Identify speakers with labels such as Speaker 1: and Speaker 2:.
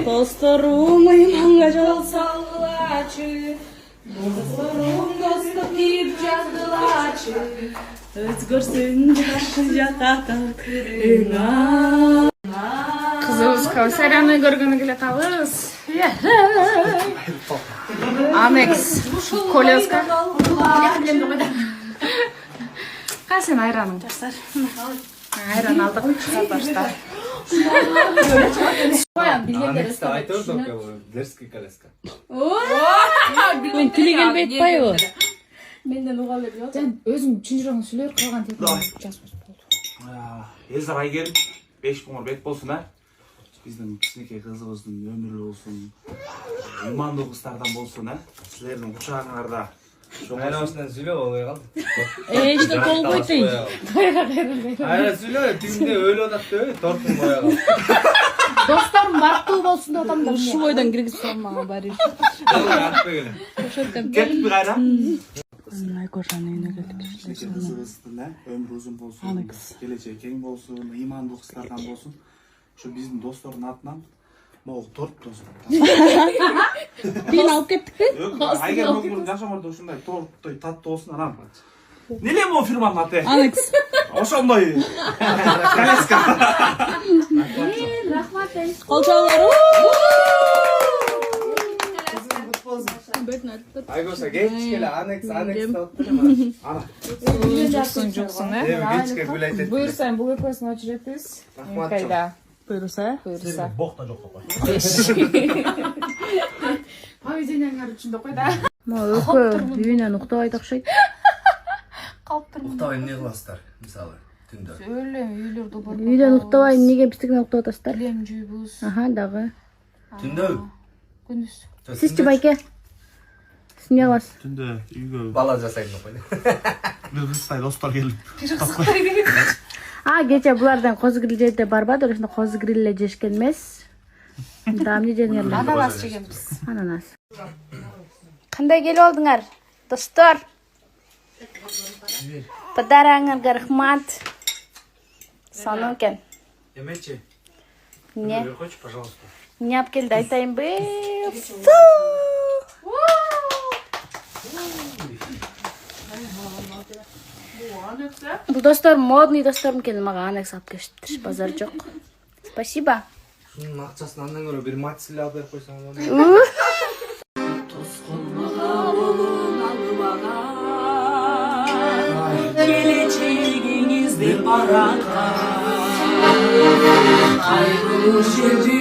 Speaker 1: Dostlarım imanga jol sallaçı. Dostlarım dostluk deyip жаздылачы. Özgürsün жататыңа.
Speaker 2: Kızımız Kavsara'nı görgünü gile kalırız. Anex, Kolyoska. Kaçın ayranın? Ayran aldık, satışta.
Speaker 3: Анекста айтып только дерзкий колеска.
Speaker 1: Мен тили келбей атпайбы?
Speaker 2: Менден уга берип жатыр. Сен өзүң түшүнүрөң сүйлөр калган телефон жазбас болду.
Speaker 3: Элзар Айгерим 5000 бет болсун а. Биздин кичинекей кызыбыздын өмүрү болсун. Имандуу кыздардан болсун а. Силердин кучагыңарда.
Speaker 4: Айнабасынан сүйлөп албай калды.
Speaker 1: Эште болбойт дейт.
Speaker 4: Айна сүйлөп, тигинде өлүп атат деп, тортун коя калды.
Speaker 2: Досторум бактуу болсун деп атам да.
Speaker 1: Ушу бойдон киргизип салмага бариш.
Speaker 3: Кеттик кайра.
Speaker 1: Айкожанын үйүнө келдик.
Speaker 3: Кызыбыздын өмүрү узун болсун. Келечеги кең болсун, имандуу кыздардан болсун. Ошо биздин достордун атынан могу торт болсун.
Speaker 1: Бин алып кеттикпи?
Speaker 3: Айгер могу жашамырда ушундай торттой таттуу болсун анан. Неле могу фирманын аты?
Speaker 1: Анекс.
Speaker 3: Ошондой. Колеска.
Speaker 2: Рахмат.
Speaker 1: Колчоолор.
Speaker 4: Айгоша кечкеле анекс деп туруп.
Speaker 3: Ана.
Speaker 2: Жоксуң,
Speaker 4: Кечке гүл айтат.
Speaker 2: Буйрсаң бул экөөсүн очуп жатырбыз. Кайда?
Speaker 1: Буйруса?
Speaker 2: Буйрса.
Speaker 4: Бокта жок кой.
Speaker 2: Поведениеңер үчүн кой да.
Speaker 1: Экөө үйүнөн уктабайт окшойт.
Speaker 2: Калптырмын.
Speaker 4: Уктабай эмне кыласыздар? Мисалы түндө.
Speaker 2: Өлөм, үйлөрдө бар.
Speaker 1: Үйүнөн уктабай эмнеге биздикине уктап атасыздар?
Speaker 2: Билем жүйбүз.
Speaker 1: Аха, дагы.
Speaker 4: Түндө.
Speaker 2: Күндүз.
Speaker 1: Сизчи байке? Сиз эмне кыласыз?
Speaker 3: Түндө үйгө
Speaker 4: Бала жасайм деп койду.
Speaker 3: бир кыздай достор келип.
Speaker 1: Кече булардан козу гриль жейде барбады, ошондо козу гриль эле жешкен эмес. Да эмне жегендер?
Speaker 2: Ананас жегенбиз.
Speaker 1: Ананас. Кандай келип алдыңар, достор? Подараңарга рахмат. Сонун экен.
Speaker 4: Эмечи?
Speaker 1: Эмне?
Speaker 4: Койчу, пожалуйста.
Speaker 1: Эмне алып келди айтайынбы? Бул достор модный досторум экен, мага анекс алып келишиптир. Базар жок. Спасибо.
Speaker 4: Шунун акчасын андан көрө бир матчиле алып берип койсоң болот.
Speaker 5: Geleceğinizde araka, kaygılı şehri